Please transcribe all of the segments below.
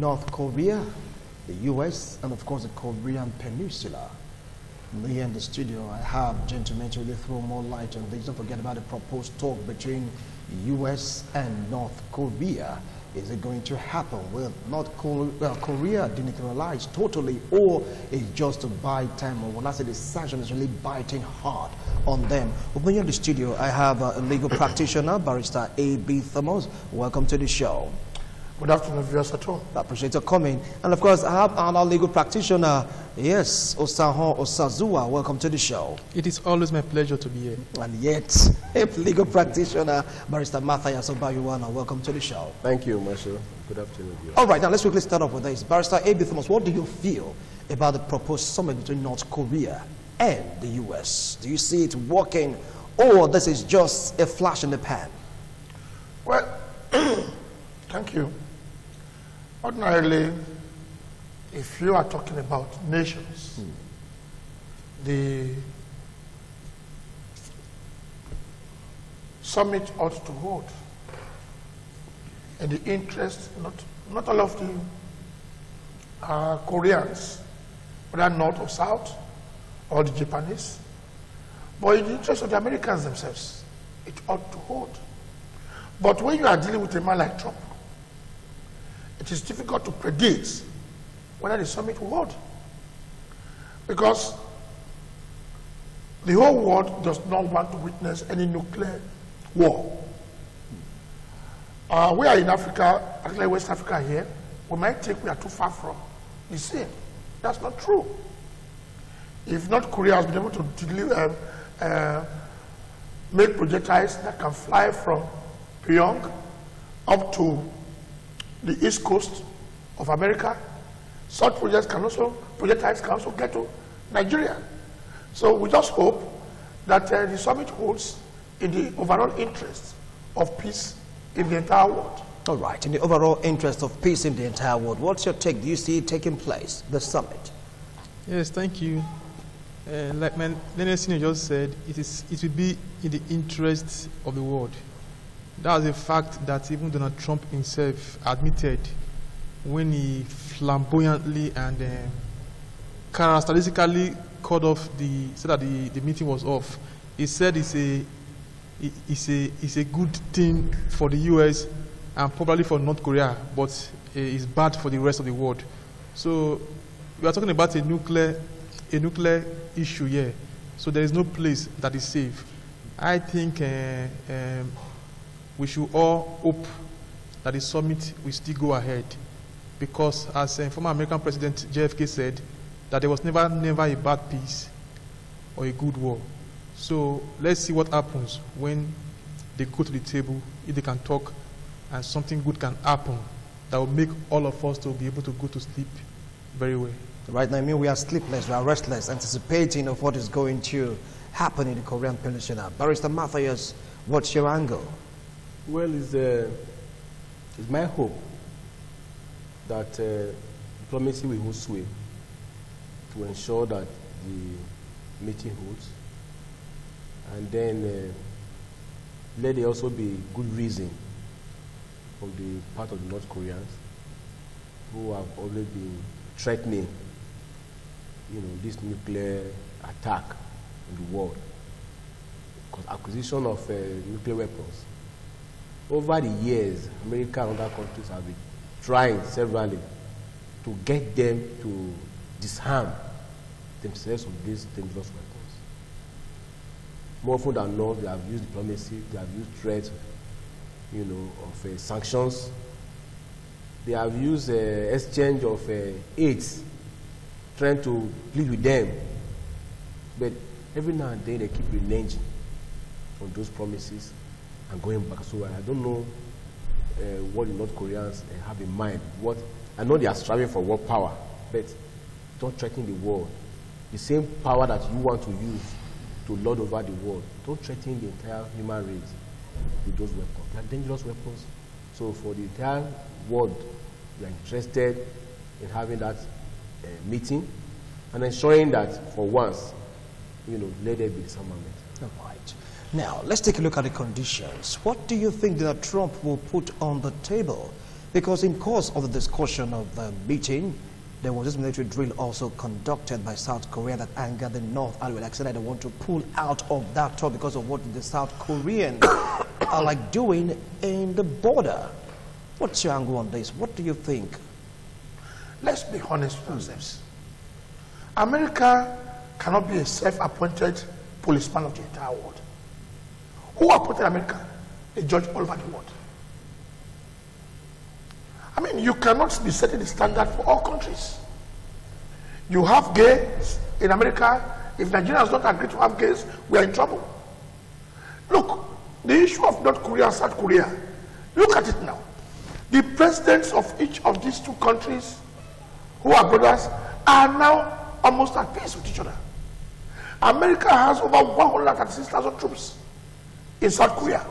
North Korea, the U.S., and of course the Korean Peninsula. Here in the studio, I have gentlemen to really throw more light on this. Don't forget about the proposed talk between U.S. and North Korea. Is it going to happen? Will North Korea denuclearize totally, or is just to buy time? Or when I say the sanction is really biting hard on them? Over here in the studio, I have a legal practitioner, Barrister A.B. Thomas. Welcome to the show. Good afternoon, viewers at home. I appreciate your coming. And of course, I have our legal practitioner, yes, Osahon Osazua. Welcome to the show. It is always my pleasure to be here. And yet, a legal practitioner, Barrister Matthias Obayuwana. Welcome to the show. Thank you, Marshall. Good afternoon, viewers. All right, now let's quickly start off with this. Barrister A.B. Thomas, what do you feel about the proposed summit between North Korea and the U.S.? Do you see it working, or this is just a flash in the pan? Well, thank you. Ordinarily, if you are talking about nations, the summit ought to hold in the interest, not all of the Koreans, whether North or South, or the Japanese, but in the interest of the Americans themselves, it ought to hold. But when you are dealing with a man like Trump, it is difficult to predict whether the summit will hold, because the whole world does not want to witness any nuclear war. We are in Africa, particularly West Africa here, we might think we are too far from the same. That's not true. If North Korea has been able to deliver, make projectiles that can fly from Pyongyang up to the east coast of America, such projectiles can also get to Nigeria. So we just hope that the summit holds in the overall interest of peace in the entire world. All right, in the overall interest of peace in the entire world, what's your take? Do you see it taking place, the summit? Yes, thank you. Like my learned senior just said, it will be in the interest of the world. That was a fact that even Donald Trump himself admitted when he flamboyantly and characteristically said that the meeting was off. He said it's a good thing for the U.S. and probably for North Korea, but it's bad for the rest of the world. So we are talking about a nuclear issue here. So there is no place that is safe. I think we should all hope that the summit will still go ahead, because as former American President JFK said, that there was never a bad peace or a good war. So let's see what happens when they go to the table, if they can talk and something good can happen that will make all of us to be able to go to sleep very well. Right now, I mean, we are sleepless, we are restless, anticipating of what is going to happen in the Korean Peninsula. Barrister Matthias, what's your angle? Well, it's my hope that diplomacy will hold sway to ensure that the meeting holds, and then let there also be good reason from the part of the North Koreans who have always been threatening, this nuclear attack in the world, because acquisition of nuclear weapons. Over the years, America and other countries have been trying severally to get them to disarm themselves of these dangerous weapons. More often than not, they have used diplomacy, they have used threats, of sanctions. They have used exchange of aids, trying to plead with them. But every now and then, they keep reneging on those promises and going back. So I don't know what the North Koreans have in mind. I know they are striving for world power, but don't threaten the world. The same power that you want to use to lord over the world, don't threaten the entire human race with those weapons. They are dangerous weapons. So for the entire world, we are interested in having that meeting and ensuring that for once, let there be disarmament. All right. Now, let's take a look at the conditions. What do you think that Trump will put on the table Because in course of the discussion of the meeting, there was this military drill also conducted by South Korea that angered the North. I will accept that they want to pull out of that talk because of what the South Koreans are like doing in the border. What's your angle on this? What do you think? Let's be honest with ourselves. America cannot be a self-appointed policeman of the entire world. Who appointed America? A judge all over the world. I mean, you cannot be setting the standard for all countries. You have gays in America. If Nigeria does not agree to have gays, we are in trouble. Look, the issue of North Korea and South Korea, look at it now. The presidents of each of these two countries, who are brothers, are now almost at peace with each other. America has over 136,000 troops in South Korea.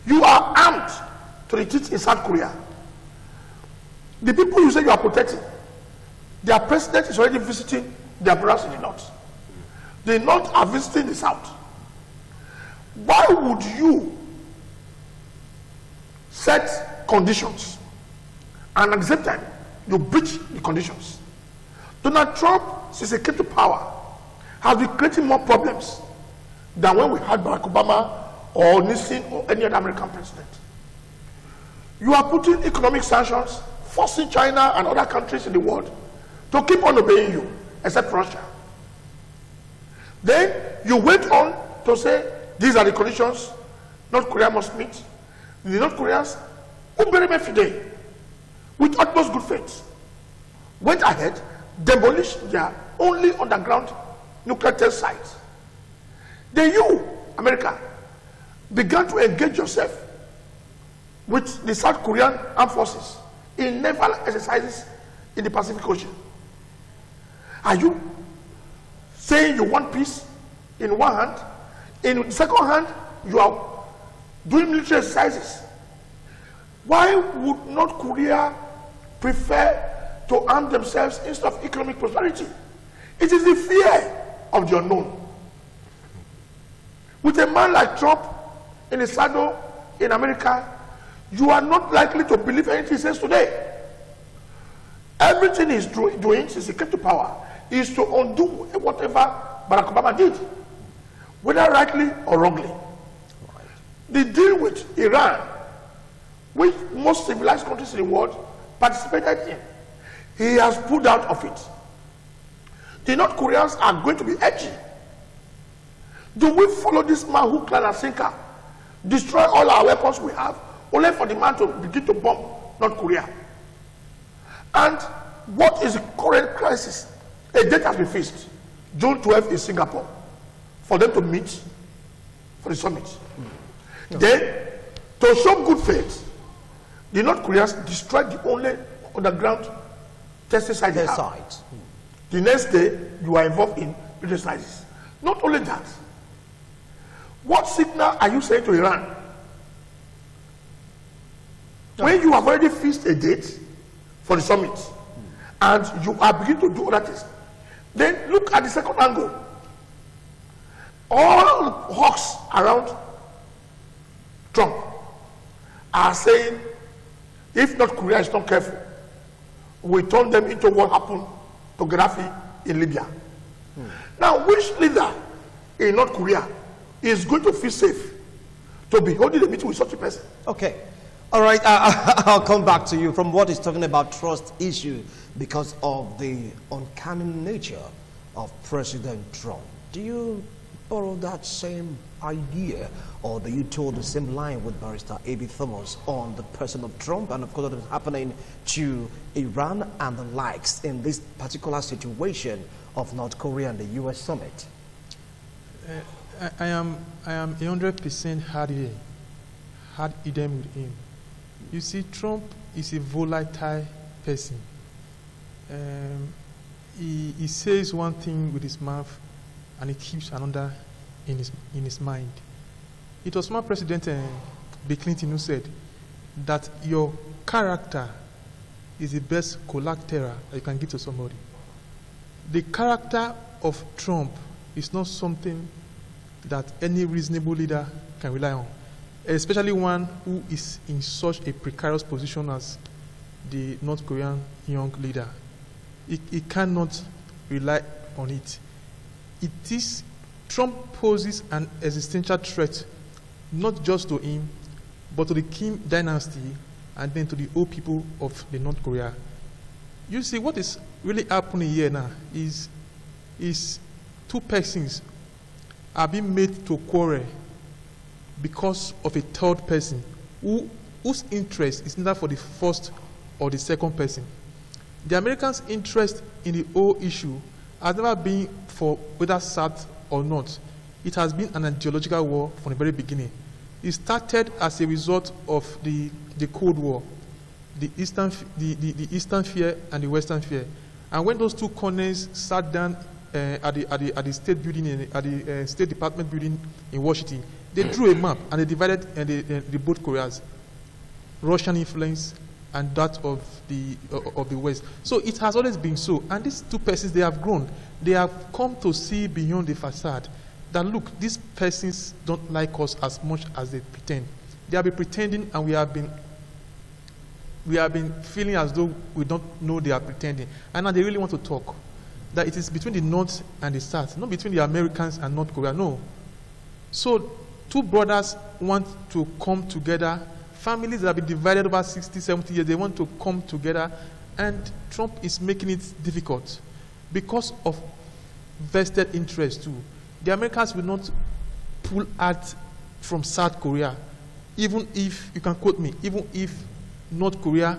You are armed to the teeth in South Korea. The people you say you are protecting, their president is already visiting their brothers in the North. The North are visiting the South. Why would you set conditions and at the same time you breach the conditions? Donald Trump, since he came to power, has been creating more problems than when we had Barack Obama or Nixon or any other American president. You are putting economic sanctions, forcing China and other countries in the world to keep on obeying you, except Russia. Then you went on to say, these are the conditions North Korea must meet. The North Koreans, with utmost good faith, went ahead, demolished their only underground nuclear test sites. Then you, America, began to engage yourself with the South Korean armed forces in naval exercises in the Pacific Ocean. Are you saying you want peace in one hand? In the second hand, you are doing military exercises. Why would North Korea prefer to arm themselves instead of economic prosperity? It is the fear of the unknown. With a man like Trump in the saddle in America, you are not likely to believe anything he says today. Everything he's doing since he came to power is to undo whatever Barack Obama did, whether rightly or wrongly. Right. The deal with Iran, which most civilized countries in the world participated in, he has pulled out of it. The North Koreans are going to be edgy. Do we follow this man who line and sinker, destroy all our weapons we have, only for the man to begin to bomb North Korea? And what is the current crisis? A date has been fixed, June 12th in Singapore, for them to meet for the summit. No. Then, to show good faith, the North Koreans destroyed the only underground testing site they have. The next day, you are involved in military exercises. Not only that, what signal are you saying to Iran? No. When you have already fixed a date for the summit, and you are beginning to do other things, then look at the second angle. All hawks around Trump are saying, if North Korea is not careful, we turn them into what happened to Gaddafi in Libya. Now, which leader in North Korea is going to feel safe to be holding a meeting with such a person? Okay. All right, I'll come back to you from what is talking about trust issue because of the uncanny nature of President Trump. Do you borrow that same idea, or do you toe the same line with Barrister A.B. Thomas on the person of Trump and of course what is happening to Iran and the likes in this particular situation of North Korea and the U.S. summit? I am 100% hard idem with him. You see, Trump is a volatile person. He says one thing with his mouth and he keeps another in his mind. It was my President Bill Clinton who said that your character is the best collateral that you can give to somebody. The character of Trump is not something that any reasonable leader can rely on. especially one who is in such a precarious position as the North Korean young leader. He cannot rely on it. Trump poses an existential threat, not just to him, but to the Kim dynasty and then to the old people of the North Korea. You see, what is really happening here now is two persons are being made to quarrel because of a third person whose interest is neither for the first or the second person. The Americans' interest in the whole issue has never been for whether South or not. It has been an ideological war from the very beginning. It started as a result of the Cold War, the Eastern fear and the Western fear. And when those two corners sat down at the state building, at the State Department building in Washington, they drew a map and they divided the both Koreas, Russian influence and that of the West. So it has always been so. And these two persons, they have grown. They have come to see beyond the facade that, look, these persons don't like us as much as they pretend. They have been pretending, and we have been feeling as though we don't know they are pretending. And now they really want to talk. That it is between the North and the South, not between the Americans and North Korea. No. So two brothers want to come together. Families that have been divided over 60, 70 years, they want to come together. And Trump is making it difficult because of vested interest too. The Americans will not pull out from South Korea, even if, you can quote me, even if North Korea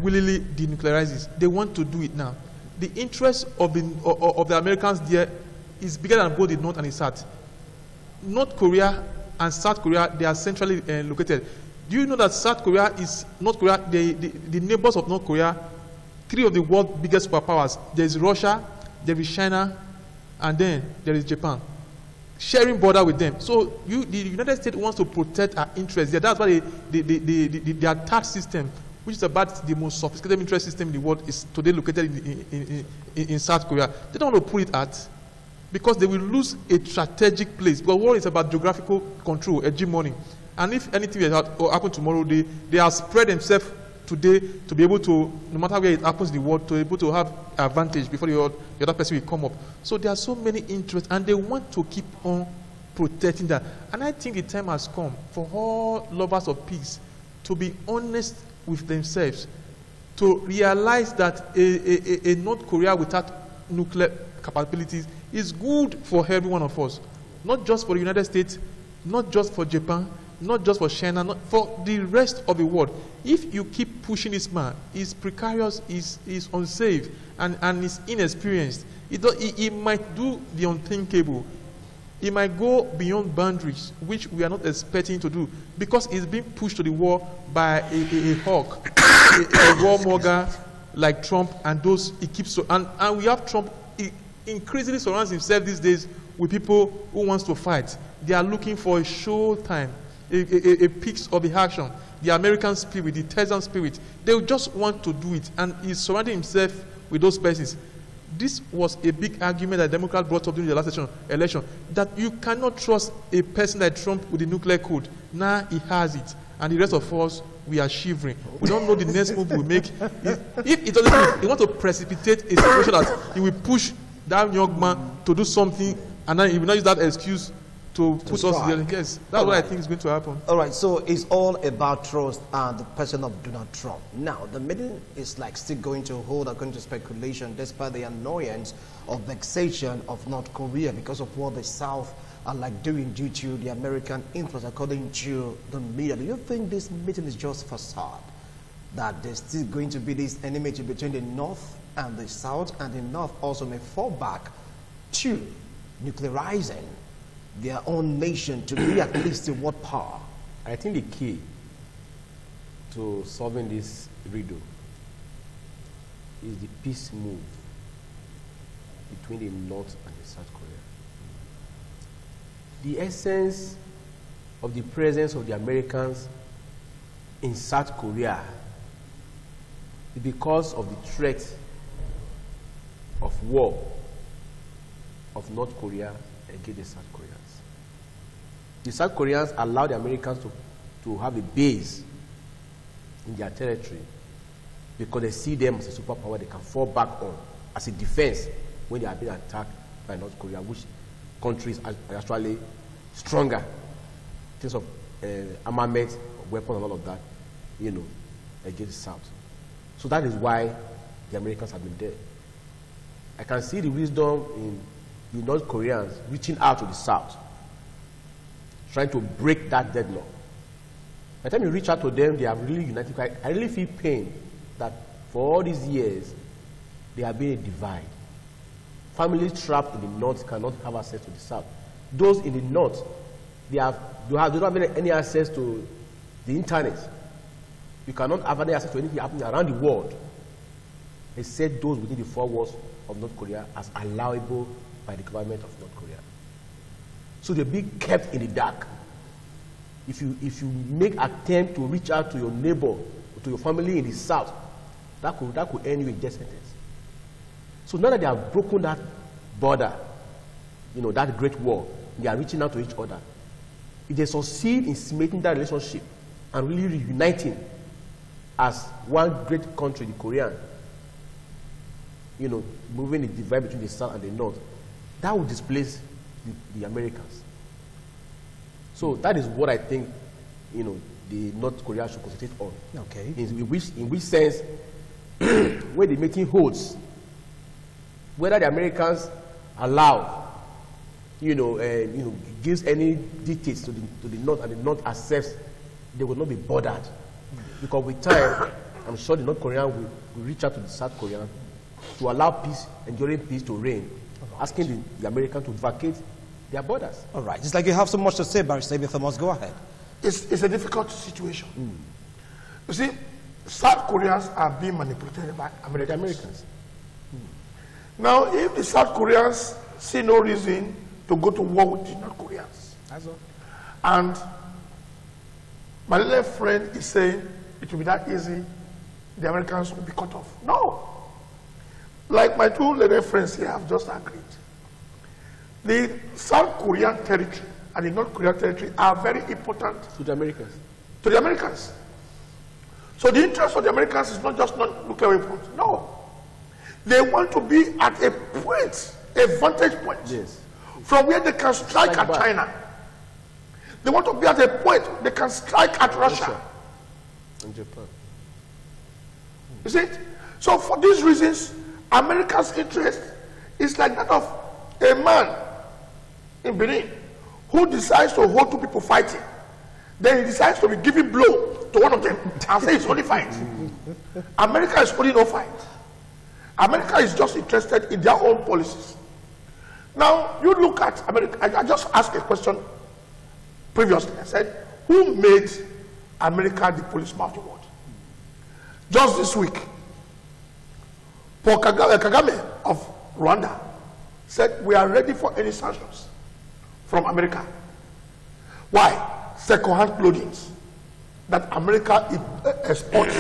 willingly denuclearizes. They want to do it now. The interest of the Americans there is bigger than both the North and the South. North Korea and South Korea, they are centrally located. Do you know that South Korea is North Korea, the neighbors of North Korea, three of the world's biggest superpowers. There is Russia, there is China, and then there is Japan, sharing border with them. So the United States wants to protect our interests. Yeah, that's why their tax system, which is about the most sophisticated interest system in the world, is today located in South Korea. They don't want to pull it out because they will lose a strategic place. Because war is about geographical control, hegemony. And if anything will happen tomorrow, they have spread themselves today to be able to, no matter where it happens in the world, to be able to have advantage before the other person will come up. So there are so many interests, and they want to keep on protecting that. And I think the time has come for all lovers of peace to be honest with themselves, to realize that a North Korea without nuclear capabilities is good for every one of us, not just for the United States, not just for Japan, not just for China, not for the rest of the world. If you keep pushing this man, he's precarious, he's unsafe, and he's inexperienced. He might do the unthinkable. He might go beyond boundaries, which we are not expecting to do, because he's being pushed to the wall by a hawk, a warmonger like Trump, and those he keeps. And we have Trump. He increasingly surrounds himself these days with people who wants to fight. They are looking for a show time, a piece of the action. The American spirit, the Texan spirit, they just want to do it, and he's surrounding himself with those persons. This was a big argument that Democrats brought up during the last election, that you cannot trust a person like Trump with the nuclear code. Now he has it, and the rest of us, we are shivering. We don't know the next move we make. If it doesn't, he wants to precipitate a situation that he will push that young man to do something, and then he will not use that excuse to put us there. Yes, that's what I think is going to happen. All right, so it's all about trust and the person of Donald Trump. Now, the meeting is like still going to hold according to speculation, despite the annoyance of vexation of North Korea because of what the South are like doing due to the American influence, according to the media. Do you think this meeting is just facade? That there's still going to be this enmity between the North and the South, and the North also may fall back to nuclearizing their own nation to be at least a world power? I think the key to solving this riddle is the peace move between the North and the South Korea. The essence of the presence of the Americans in South Korea is because of the threat of war of North Korea against the South Koreans. The South Koreans allow the Americans to have a base in their territory because they see them as a superpower they can fall back on as a defense when they are being attacked by North Korea, which countries are actually stronger in terms of armament, weapons, and all of that, you know, against the South. So that is why the Americans have been there. I can see the wisdom in the North Koreans reaching out to the South, trying to break that deadlock. By the time you reach out to them, they are really united. I really feel pain that for all these years, there have been a divide. Families trapped in the North cannot have access to the South. Those in the North, they don't have any access to the internet. You cannot have any access to anything happening around the world, except those within the four walls of North Korea as allowable by the government of North Korea. So they're being kept in the dark. If you make attempt to reach out to your neighbor or to your family in the South, that could end you in death sentence. So now that they have broken that border, you know, that great wall, they are reaching out to each other. If they succeed in cementing that relationship and really reuniting as one great country, the Korean, you know, moving the divide between the South and the North, that will displace the Americans. So that is what I think, you know, the North Korea should concentrate on. Okay. In which sense, where the meeting holds, whether the Americans allow, gives any dictates to the North and the North accepts, they will not be bothered. Because with time, I'm sure the North Korean will reach out to the South Korean to allow peace, enduring peace to reign, asking the Americans to vacate their borders. All right. It's like you have so much to say, Barrister Thomas. Go ahead. It's a difficult situation. You see, South Koreans are being manipulated by Americans. Now, if the South Koreans see no reason to go to war with the North Koreans, and my little friend is saying it will be that easy, the Americans will be cut off. No. Like my two little friends here have just agreed. The South Korean territory and the North Korean territory are very important to the Americans. To the Americans. So the interest of the Americans is not just nuclear weapons. No. They want to be at a point, a vantage point, yes, from where they can strike at back. China. They want to be at a point they can strike at Russia. And Japan. You see it? So for these reasons, America's interest is like that of a man in Benin who decides to hold two people fighting. Then he decides to be giving blow to one of them and say it's only fight. America is only no fight. America is just interested in their own policies. Now, you look at America. I just asked a question previously. I said, who made America the policeman of the world? Just this week, Paul Kagame of Rwanda said, we are ready for any sanctions from America. Why? Second-hand clothing that America exports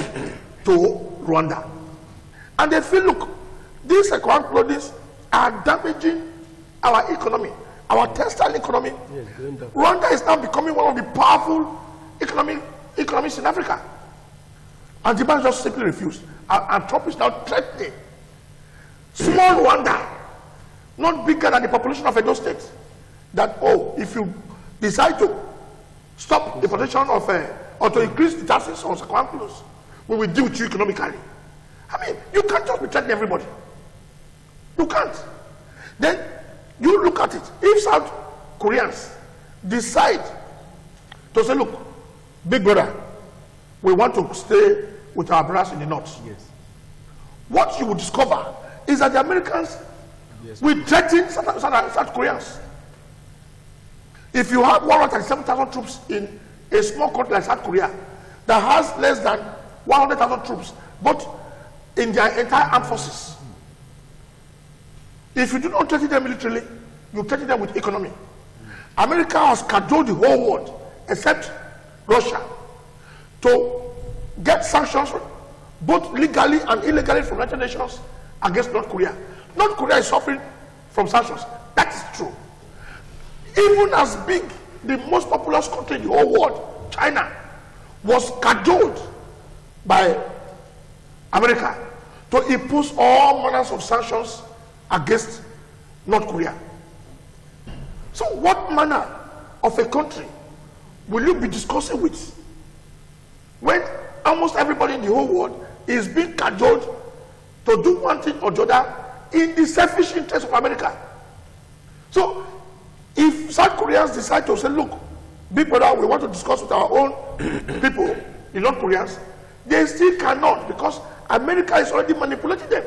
to Rwanda. And they feel, look, these second-hand clothing are damaging our economy, our textile economy. Yes, Rwanda is now becoming one of the powerful economies in Africa. And the man just simply refused. And Trump is now threatening small Rwanda, not bigger than the population of Edo State, that, oh, if you decide to stop the production of, or to increase the taxes on second-hand clothes, we will deal with you economically. I mean, you can't just be threatening everybody. You can't. Then you look at it. If South Koreans decide to say, look, big brother, we want to stay with our brothers in the north. Yes. What you will discover is that the Americans will threaten South Koreans. If you have 137,000 troops in a small country like South Korea that has less than 100,000 troops, but in their entire armed forces, if you do not threaten them militarily, you threaten them with economy. America has cajoled the whole world, except Russia, to get sanctions, both legally and illegally, from United Nations against North Korea. North Korea is suffering from sanctions. That is true. Even as big the most populous country in the whole world, China, was cajoled by America to impose all manners of sanctions against North Korea. So what manner of a country will you be discussing with when almost everybody in the whole world is being cajoled to do one thing or the other in the selfish interest of America? So if South Koreans decide to say, look, big brother, we want to discuss with our own people, the North Koreans, they still cannot, because America is already manipulating them.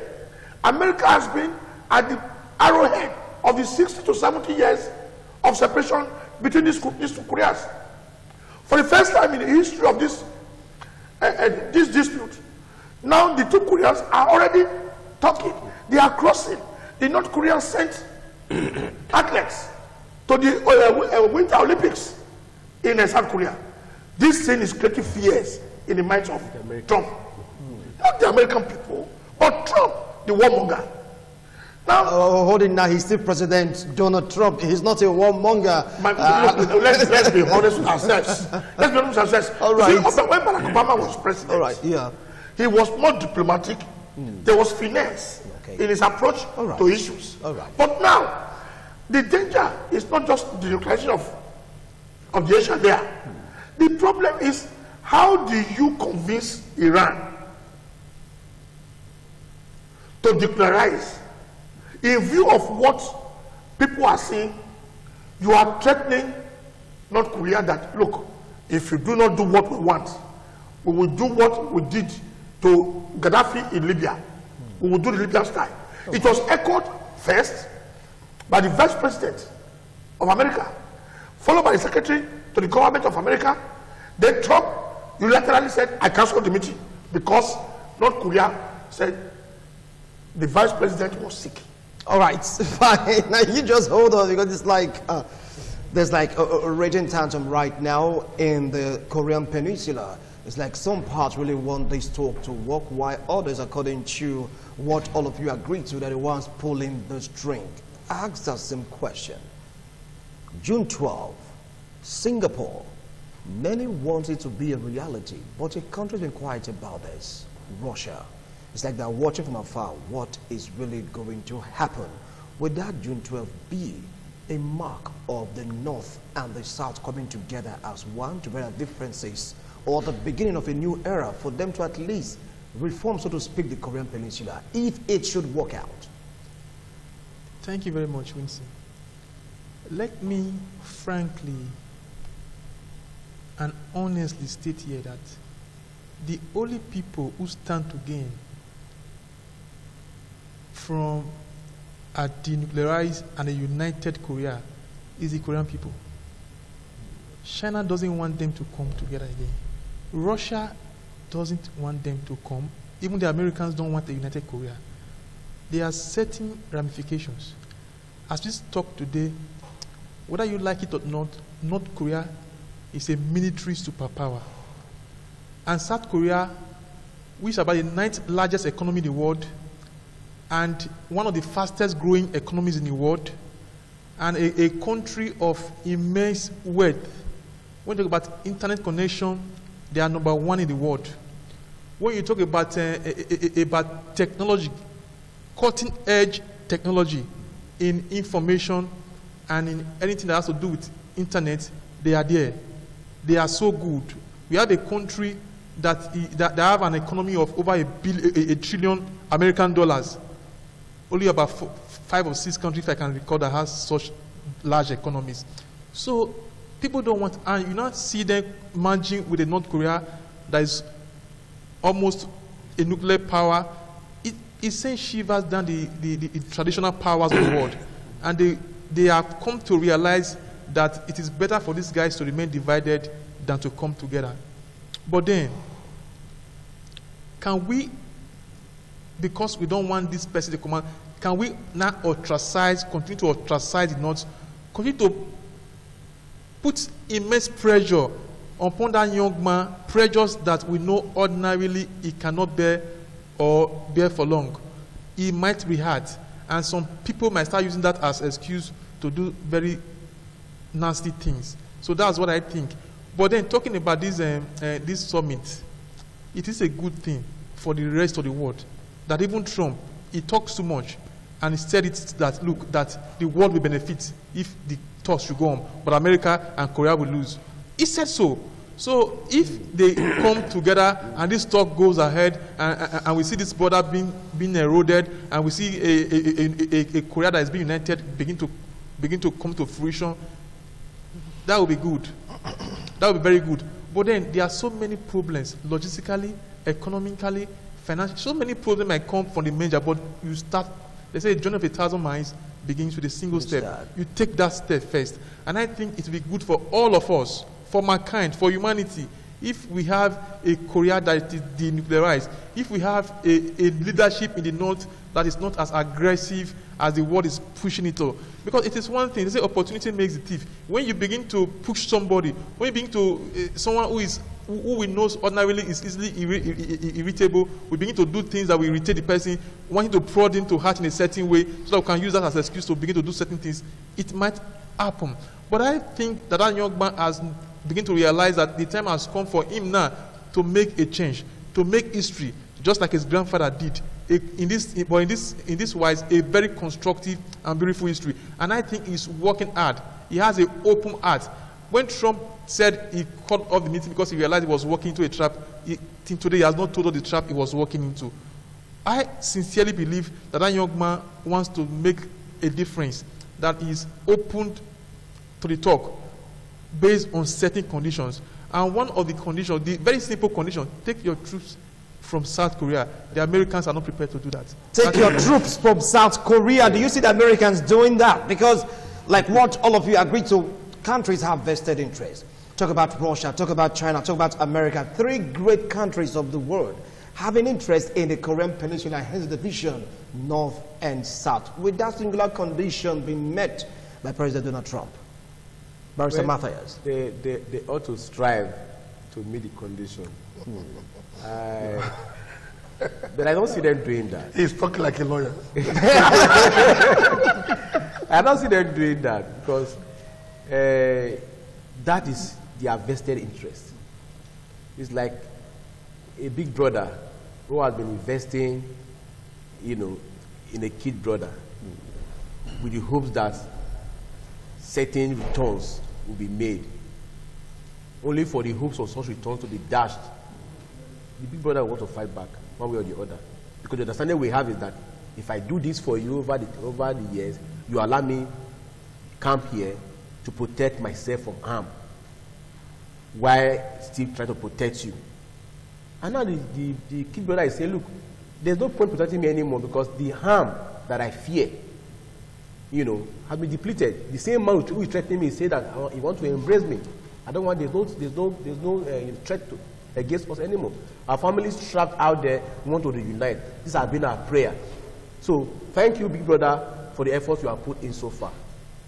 America has been at the arrowhead of the 60 to 70 years of separation between these two Koreas. For the first time in the history of this dispute, now the two Koreas are already talking. They are crossing. The North Koreans sent athletes to the Winter Olympics in South Korea. This thing is creating fears in the minds of Trump. Not the American people, but Trump, the warmonger. Now, hold it now, he's still President Donald Trump. He's not a warmonger. Let's be honest with ourselves. Let's be honest with ourselves. All right. See, when Barack Obama was president, all right, yeah, he was more diplomatic. There was finesse in his approach to issues. All right. But now, the danger is not just the denuclearization of the Asia there. The problem is, how do you convince Iran to denuclearize? In view of what people are saying, you are threatening North Korea that, look, if you do not do what we want, we will do what we did to Gaddafi in Libya. We will do the Libyan style. It was echoed first by the Vice President of America, followed by the Secretary to the Government of America. Then Trump unilaterally said, I canceled the meeting because North Korea said the Vice President was sick. All right, fine. Now you just hold on, because it's like there's like a raging tantrum right now in the Korean Peninsula. It's like some parts really want this talk to work, while others, according to what all of you agree to, that the ones pulling the string. Ask the same question. June 12, Singapore. Many want it to be a reality, but a country's been quiet about this. Russia. It's like they're watching from afar what is really going to happen. Would that June 12 be a mark of the North and the South coming together as one to bear their differences, or the beginning of a new era for them to at least reform, so to speak, the Korean Peninsula, if it should work out? Thank you very much, Winston. Let me frankly and honestly state here that the only people who stand to gain from a denuclearized and a united Korea is the Korean people. China doesn't want them to come together again. Russia doesn't want them to come. Even the Americans don't want a united Korea. There are certain ramifications. As we talk today, whether you like it or not, North Korea is a military superpower. And South Korea, which is about the 9th largest economy in the world, and one of the fastest growing economies in the world, and a country of immense wealth. When you talk about internet connection, they are #1 in the world. When you talk about technology, cutting edge technology in information and in anything that has to do with internet, they are there. They are so good. We have a country that have an economy of over a trillion American dollars. Only about 5 or 6 countries, if I can recall, that has such large economies. So people don't want, and you not see them merging with a North Korea that is almost a nuclear power. It sends shivers down the traditional powers of the world. And they have come to realize that it is better for these guys to remain divided than to come together. But then, can we, because we don't want this person to command, can we now continue to ostracize the North, continue to put immense pressure upon that young man, pressures that we know ordinarily he cannot bear or bear for long? It might be hard, and some people might start using that as excuse to do very nasty things. So that's what I think. But then talking about this summit, it is a good thing for the rest of the world. That even Trump, he talks too much, and he said it that, look, that the world will benefit if the talks should go on, but America and Korea will lose. He said so. So if they come together and this talk goes ahead, and we see this border being eroded, and we see a Korea that is being united begin to come to fruition, that will be good. That will be very good. But then there are so many problems, logistically, economically, financially. So many problems might come from the major, but you start, they say a journey of 1,000 miles begins with a single step. You take that step first. And I think it will be good for all of us, for mankind, for humanity, if we have a Korea that is denuclearized, if we have a leadership in the North that is not as aggressive as the world is pushing it to. Because it is one thing, they say opportunity makes the thief. When you begin to push somebody, when you begin to, someone who we know ordinarily is easily irritable, we begin to do things that will irritate the person, wanting to prod him to heart in a certain way, so that we can use that as an excuse to begin to do certain things. It might happen. But I think that that young man has begin to realize that the time has come for him now to make a change, to make history, just like his grandfather did. In this wise, a very constructive and beautiful history. And I think he's working hard. He has an open heart. When Trump said he cut off the meeting because he realized he was walking into a trap, today he has not told us the trap he was walking into. I sincerely believe that that young man wants to make a difference, that is opened to the talk based on certain conditions. And one of the conditions, the very simple condition, take your troops from South Korea. The Americans are not prepared to do that. Take your troops from South Korea. Do you see the Americans doing that? Because, like what all of you agree to, countries have vested interests. Talk about Russia, talk about China, talk about America. 3 great countries of the world have an interest in the Korean Peninsula, hence the division, North and South. With that singular condition being met by President Donald Trump. Barrister Matthias. They ought to strive to meet the condition. But I don't see them doing that. He's talking like a lawyer. I don't see them doing that because that is their vested interest. It's like a big brother who has been investing, in a kid brother with the hopes that certain returns will be made, only for the hopes of such returns to be dashed. The big brother wants to fight back one way or the other, because the understanding we have is that if I do this for you over the years, you allow me camp here to protect myself from harm, while still trying to protect you. And now the kid brother is saying, look, there's no point protecting me anymore because the harm that I fear, has been depleted. The same man who is threatening me said that he wants to embrace me. I don't want, there's no threat against us anymore. Our families trapped out there want to reunite. This has been our prayer. So thank you, big brother, for the efforts you have put in so far.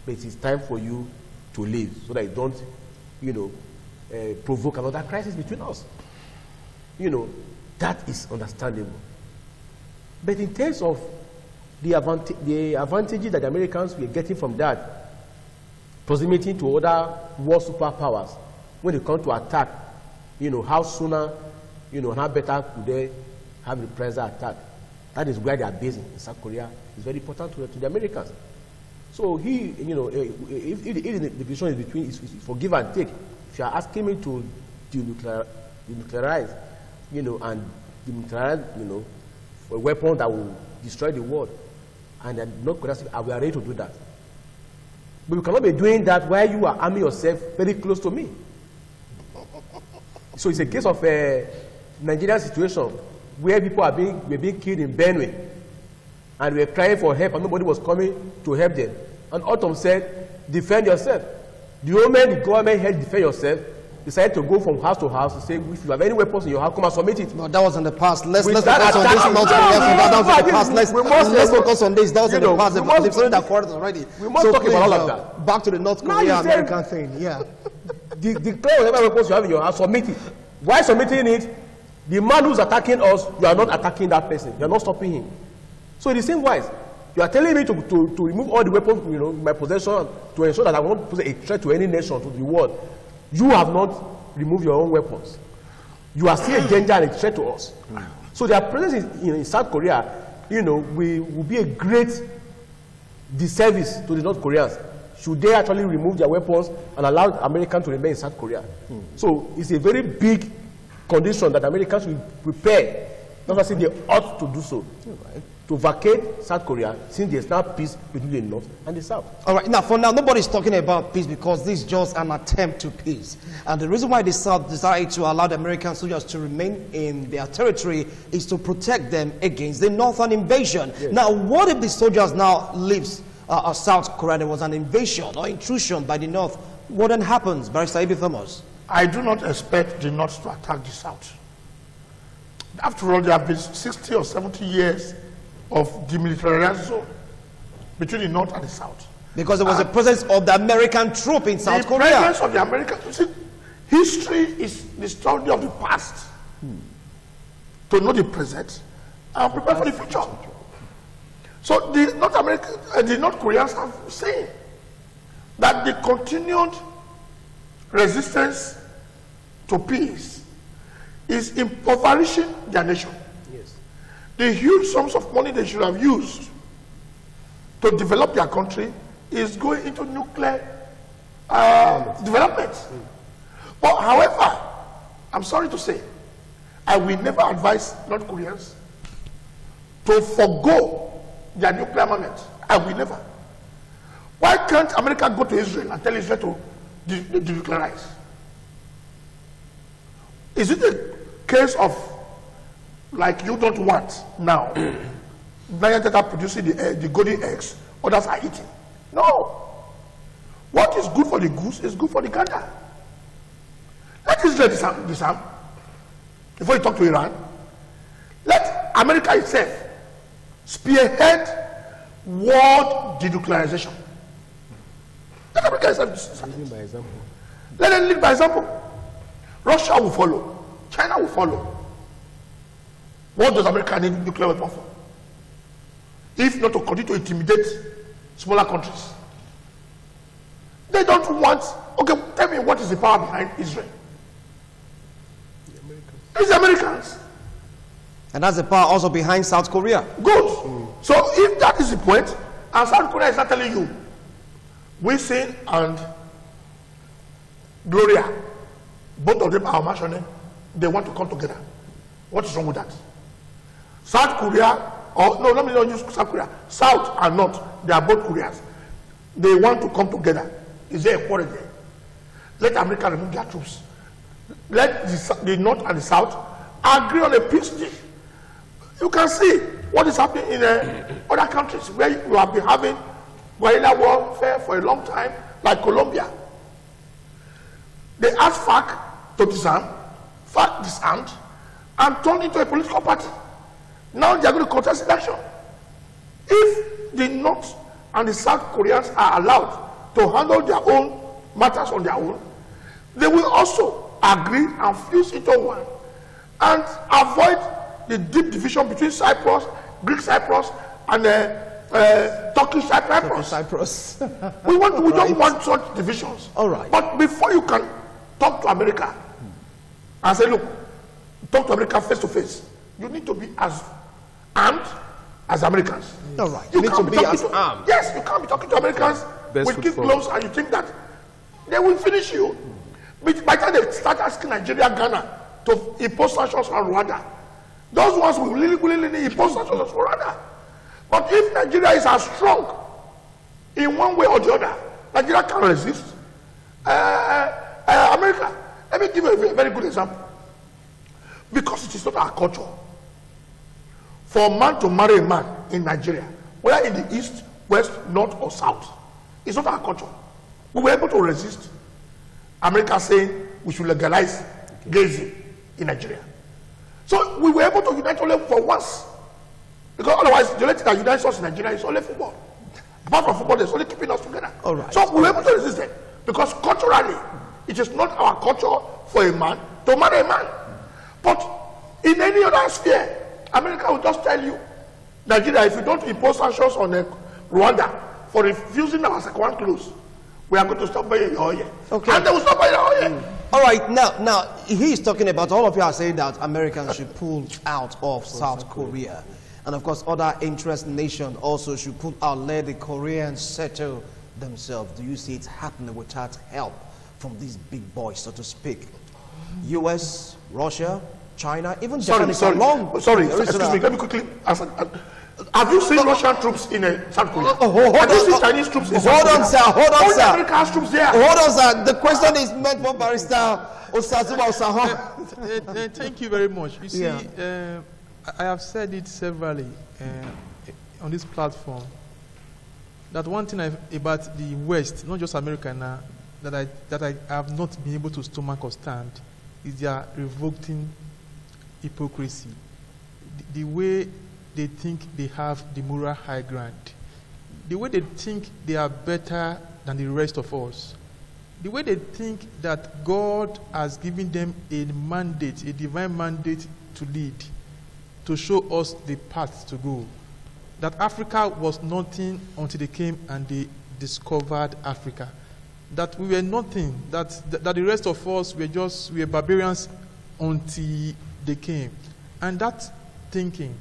But it is time for you to leave so that you don't, provoke another crisis between us. That is understandable. But in terms of the advantages that the Americans were getting from that, proximity to other world superpowers, when they come to attack, how sooner, how better could they have the reprisal attack? That is where they are based in South Korea. It's very important to the Americans. So if the division is between, is for give and take. If you are asking me to denuclearize, and denuclearize, a weapon that will destroy the world, and not we are ready to do that. But you cannot be doing that while you are arming yourself very close to me. So it's a case of a Nigerian situation where people were being killed in Benue, and we were crying for help, and nobody was coming to help them. And Autumn said, defend yourself. The moment the government had defend yourself, decided to go from house to house and say, if you have any weapons in your house, come and submit it. No, that was in the past. Let's focus on this. That was in the past. Let's focus on this. That was in the past. They've started that quarters already. We must talk about all of that. Back to the North Korea American thing. Yeah. Declare whatever weapons you have in your house, submit it. Why submitting it? The man who's attacking us, you are not attacking that person. You are not stopping him. So in the same wise, You are telling me to remove all the weapons, in my possession to ensure that I will not pose a threat to any nation, to the world. You have not removed your own weapons. You are still a danger and a threat to us. So their presence in South Korea, will be a great disservice to the North Koreans. Should they actually remove their weapons and allow Americans to remain in South Korea? So it's a very big condition that Americans will prepare. Not as if they ought to do so. To vacate South Korea, since there's now peace between the North and the South. All right, now for now, nobody's talking about peace because this is just an attempt to peace. And the reason why the South decided to allow the American soldiers to remain in their territory is to protect them against the Northern invasion. Yes. Now, what if the soldiers now leave South Korea? There was an invasion or intrusion by the North. What then happens, Barrister Ibi Thomas? I do not expect the North to attack the South. After all, there have been 60 or 70 years of demilitarization between the North and the South. Because there was a presence of the American troop in South Korea. The presence of the American, you see, history is the story of the past. To know the present and prepare for the future. So the North Koreans have said that the continued resistance to peace is impoverishing their nation. Yes. The huge sums of money they should have used to develop their country is going into nuclear development. But however, I'm sorry to say, I will never advise North Koreans to forgo their nuclear armament. I will never. Why can't America go to Israel and tell Israel to denuclearize? Is it a case of like you don't want now? Nigerians that are producing the golden eggs, others are eating. No. What is good for the goose is good for the gander. Let Israel disarm before you talk to Iran. Let America itself spearhead world denuclearization. Let America itself lead by example. Let them lead by example. Russia will follow. China will follow. What does America need nuclear weapon for? If not to continue to intimidate smaller countries. They don't want. Okay, tell me what is the power behind Israel? The Americans. It's the Americans. And that's the power also behind South Korea. Good. So if that is the point, and South Korea is not telling you, Wilson and Gloria, both of them are mentioning, they want to come together. What is wrong with that? South Korea, or no, let me not use South Korea. South and North, they are both Koreans. They want to come together. Is there a quarrel there? Let America remove their troops. Let the North and the South agree on a peace deal. You can see what is happening in other countries where you have been having guerrilla warfare for a long time, like Colombia. They asked FARC to disarm, FARC disarmed, and turned into a political party. Now they are going to contest election. If the North and the South Koreans are allowed to handle their own matters on their own, they will also agree and fuse into one and avoid the deep division between Cyprus, Greek Cyprus, and Turkish Cyprus. We don't want such divisions. All right. But before you can talk to America and say, look, talk to America face to face, you need to be as armed as Americans. All right. You need to be as armed. Yes, you can't be talking to Americans with kid gloves and you think that they will finish you. But by the time they start asking Nigeria, Ghana to impose sanctions on Rwanda, those ones will really impose sanctions on Rwanda. But if Nigeria is as strong in one way or the other, Nigeria can resist America. Let me give you a very good example. Because it is not our culture for a man to marry a man in Nigeria, whether in the east, west, north, or south. It's not our culture. We were able to resist America saying we should legalize gayism in Nigeria. So we were able to unite only for once. Because otherwise, the only thing that unites us in Nigeria is only football. Apart from football, there's only keeping us together. All right. So we were able to resist it. Because culturally, it is not our culture for a man to marry a man. But in any other sphere, America will just tell you, Nigeria, if you don't impose sanctions on Rwanda for refusing our second close, we are going to stop buying your oil. Okay. And they will stop buying our oil. All right, now he is talking about, all of you are saying that Americans should pull out of South Korea. And of course, other interest nations also should pull out, let the Koreans settle themselves. Do you see it happening without help from these big boys, so to speak? US, Russia, China, even Japan is along. Sorry, excuse me, let me quickly answer. Have you seen Russian troops in South Korea? Have you seen Chinese troops in South Korea? Hold on, sir. America has troops there. Hold on, sir. The question is meant for Barrister Osazuma Osahon. Thank you very much. You see, I have said it severally on this platform, that one thing about the West, not just America now, that I have not been able to stomach or stand, is their revolting hypocrisy. The way they think they have the moral high ground, the way they think they are better than the rest of us, the way they think that God has given them a mandate, a divine mandate to lead, to show us the path to go. That Africa was nothing until they came and they discovered Africa. That we were nothing, that the rest of us were barbarians until they came. And that thinking,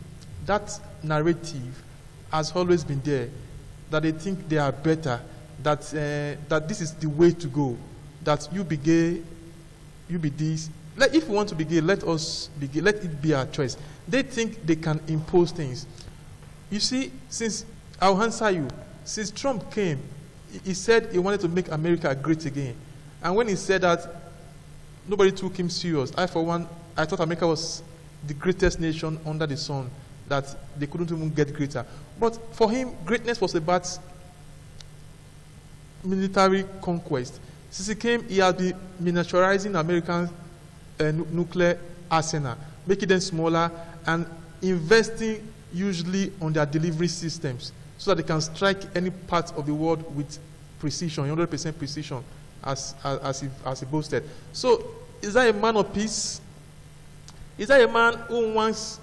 that narrative has always been there, that they think they are better, that this is the way to go, that you be gay, you be this. If we want to be gay, let us be gay, let it be our choice. They think they can impose things. You see, I'll answer you, since Trump came, he said he wanted to make America great again. And when he said that, nobody took him serious. For one, I thought America was the greatest nation under the sun, that they couldn't even get greater. But for him, greatness was about military conquest. Since he came, he has been miniaturizing American nuclear arsenal, making them smaller, and investing usually on their delivery systems, so that they can strike any part of the world with precision, 100% precision, as he boasted. So, is that a man of peace? Is that a man who wants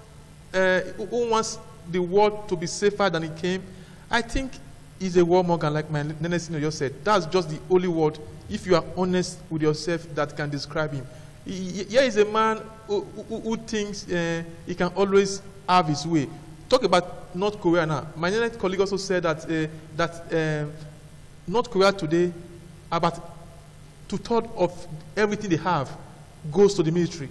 the world to be safer than it came? I think he's a warmonger, like my Nene Senior just said. That's just the only word, if you are honest with yourself, that can describe him. Here is a man who thinks he can always have his way. Talk about North Korea now. My Nene colleague also said that North Korea today, about 2/3 of everything they have goes to the military.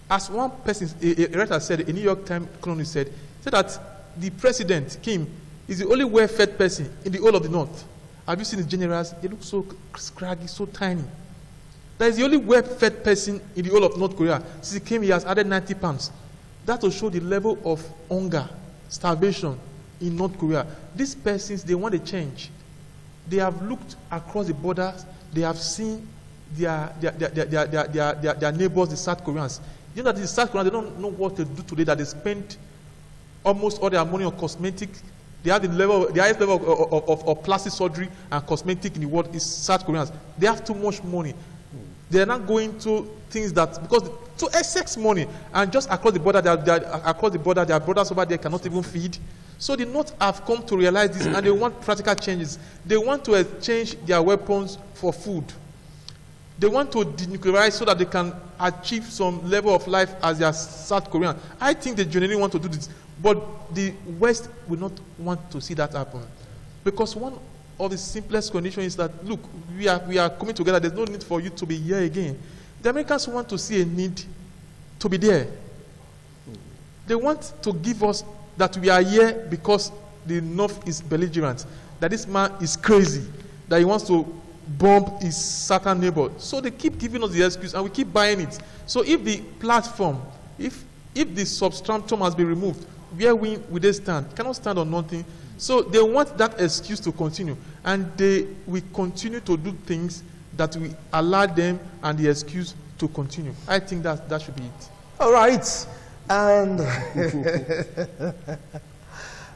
As one person, a writer said, a New York Times columnist said that the president, Kim, is the only well-fed person in the whole of the North. Have you seen his generals? They look so scraggy, so tiny. That is the only well-fed person in the whole of North Korea. Since he came, he has added 90 pounds. That will show the level of hunger, starvation in North Korea. These persons, they want a change. They have looked across the borders. They have seen their neighbors, the South Koreans. You know that the South Koreans, they don't know what to do today, that they spend almost all their money on cosmetics. They have the highest level of plastic surgery and cosmetic in the world is South Koreans. They have too much money. They are not going to things that, because to excess money, and just across the border, their brothers over there cannot even feed. So the North have come to realize this, and they want practical changes. They want to exchange their weapons for food. They want to denuclearize so that they can achieve some level of life as their South Korean. I think they genuinely want to do this, but the West will not want to see that happen, because one of the simplest conditions is that, look, we are coming together. There's no need for you to be here again. The Americans want to see a need to be there. They want to give us that we are here because the North is belligerent, that this man is crazy, that he wants to bomb his Satan neighbor. So they keep giving us the excuse, and we keep buying it. So if the platform, if the substratum has been removed, where will they stand? Cannot stand on nothing. So they want that excuse to continue, and they will continue to do things that will allow them and the excuse to continue. I think that should be it. All right. And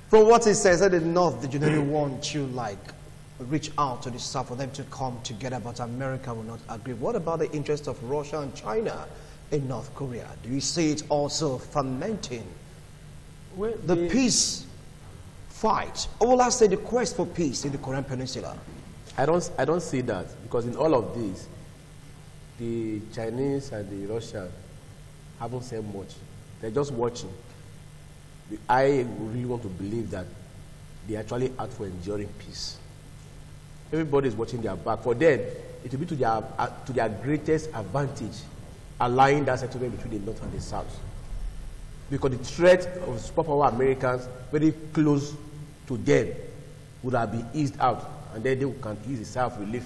from what he says, at the North, they generally want to reach out to the South for them to come together, but America will not agree. What about the interest of Russia and China in North Korea? Do you see it also fermenting? Well, the peace fight, or will I say the quest for peace in the Korean Peninsula? I don't see that, because in all of this, the Chinese and the Russians haven't said much. They're just watching. I really want to believe that they actually out for enduring peace. Everybody is watching their back. For them, it will be to their greatest advantage, allowing that settlement between the North and the South. Because the threat of superpower Americans very close to them would have been eased out, and then they can ease the self-relief.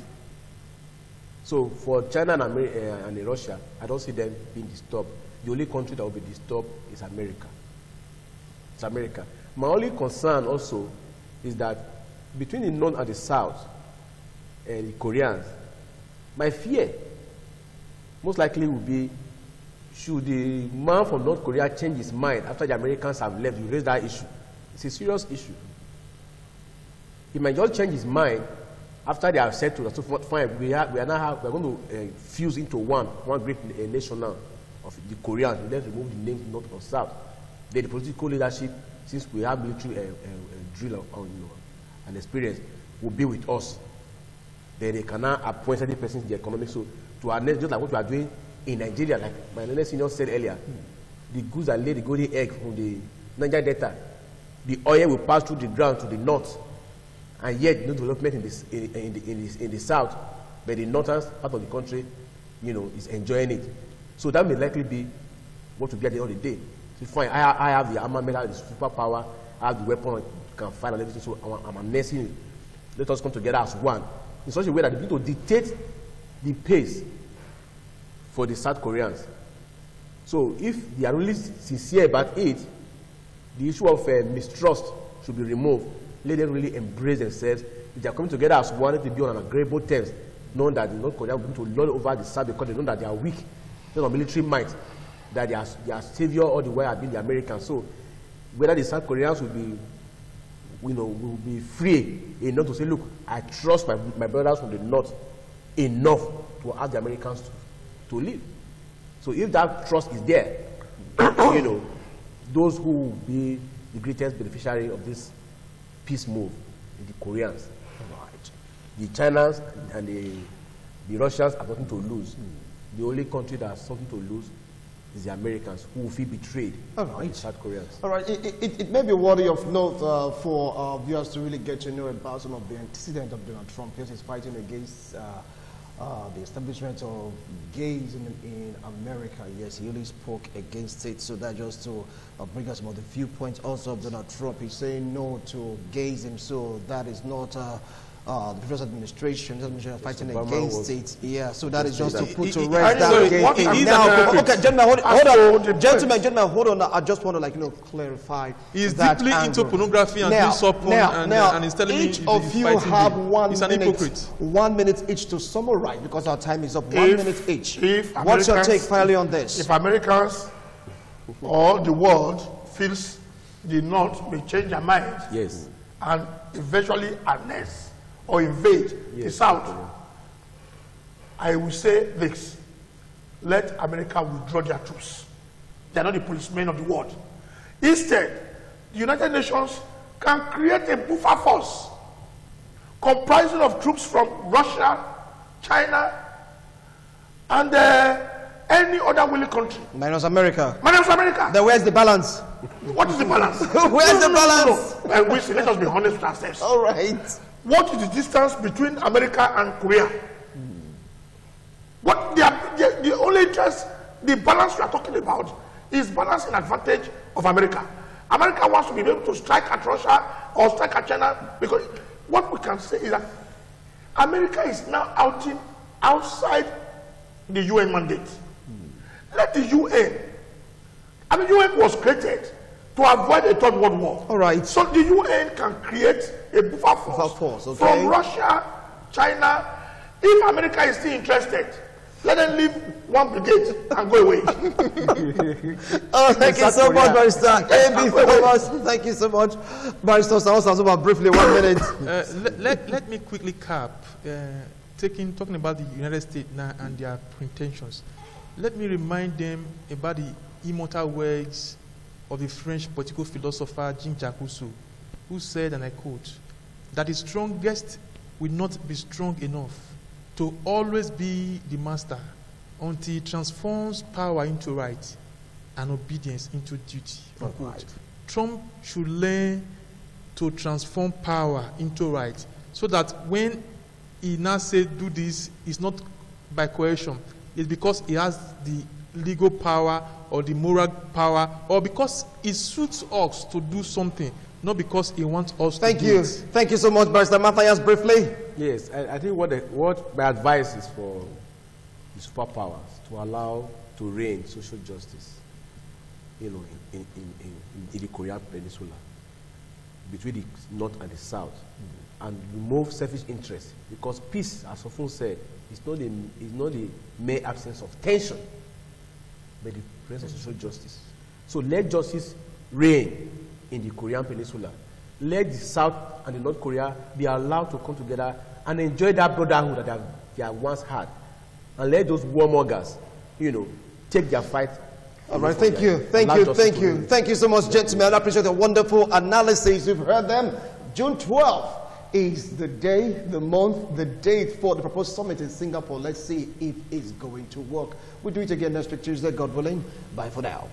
So for China and Russia, I don't see them being disturbed. The only country that will be disturbed is America. It's America. My only concern also is that between the North and the South, and the Koreans, my fear most likely will be, should the man from North Korea change his mind after the Americans have left, you raise that issue. It's a serious issue. He might just change his mind after they have said to us, so fine, we're going to fuse into one great nation now of the Koreans. We then remove the names North or South. Then the political leadership, since we have military drill and experience, will be with us. Then they can now appoint certain persons in the economic. So to harness, just like what we are doing in Nigeria, like my senior said earlier, the goods that lay the golden egg from the Niger Delta, the oil will pass through the ground to the north, and yet no development in the south, but the northern part of the country, is enjoying it. So that may likely be what will be at the end of the day. So fine, I have the armament, I have the superpower, I have the weapon, can fight and everything. So I'm harnessing it. Let us come together as one, in such a way that they need to dictate the pace for the South Koreans. So if they are really sincere about it, the issue of mistrust should be removed. Let them really embrace themselves. If they are coming together as one, let them be on an agreeable terms, knowing that the North Korea will be able to lord over the South because they know that they are weak, they have military might, that their savior all the way have been the Americans. So whether the South Koreans will be, will be free enough to say, look, I trust my brothers from the North enough to ask the Americans to leave. So if that trust is there, those who will be the greatest beneficiary of this peace move is the Koreans. Right. The Chinas and the Russians have nothing to lose. The only country that has something to lose is the Americans, who will feel betrayed. All right. The South Koreans. All right. It may be worthy of note for our viewers to really get to know about some of the antecedents of Donald Trump, because he's fighting against the establishment of gays in America. Yes, he really spoke against it. So that just to bring us some of the viewpoints also of Donald Trump. He's saying no to gayism. So that is not the previous administration fighting against it. Yeah, so that is just to put to rest that gay. Now, okay, gentlemen, hold on. Gentlemen, hold on. I just want to clarify. He's deeply into pornography and doing soft porn, and he's telling me each of you have 1 he's an hypocrite. 1 minute each to summarize, because our time is up. 1 minute each. What's your take finally on this? If Americans or the world feels the North may change their minds, yes, and eventually harness or invade the South, I will say this: let America withdraw their troops. They are not the policemen of the world. Instead, the United Nations can create a buffer force comprising of troops from Russia, China, and any other willing country. Minus America. Minus America. Then where's the balance? What is the balance? Where's the balance? No. Let us be honest with ourselves. All right. What is the distance between America and Korea? What the only interest, the balance we are talking about is balance in advantage of America. America wants to be able to strike at Russia or strike at China, because what we can say is that America is now outside the UN mandate. Let the UN, the UN was created to avoid a third world war. All right. So the UN can create a buffer force from Russia, China. If America is still interested, let them leave one brigade and go away. Thank you so much, Barrister A.B. Thomas. Thank you so much, Barrister Saosazuma. Briefly, 1 minute. Let me quickly cap, talking about the United States now and their pretensions. Let me remind them about the immortal words of the French political philosopher Jean-Jacques Rousseau, who said, and I quote, that the strongest will not be strong enough to always be the master until he transforms power into right and obedience into duty. Right. Trump should learn to transform power into right, so that when he now says do this, it's not by coercion, it's because he has the legal power or the moral power, or because it suits us to do something, not because he wants us to do it. Thank you so much, Barrister Matthias. Briefly. Yes, I think what my advice is for the superpowers to allow to reign social justice, you know, in the Korean Peninsula, between the North and the South, and remove selfish interest, because peace, as often said, is not the mere absence of tension, but the presence of social justice. So let justice reign in the Korean Peninsula. Let the South and the North Korea be allowed to come together and enjoy that brotherhood that they have once had. And let those warmongers, you know, take their fight. All right, thank you. Thank you so much, gentlemen. I appreciate the wonderful analysis. You've heard them. June 12th is the day, the month, the date for the proposed summit in Singapore. Let's see if it's going to work. We'll do it again next week, Tuesday, God willing. Bye for now.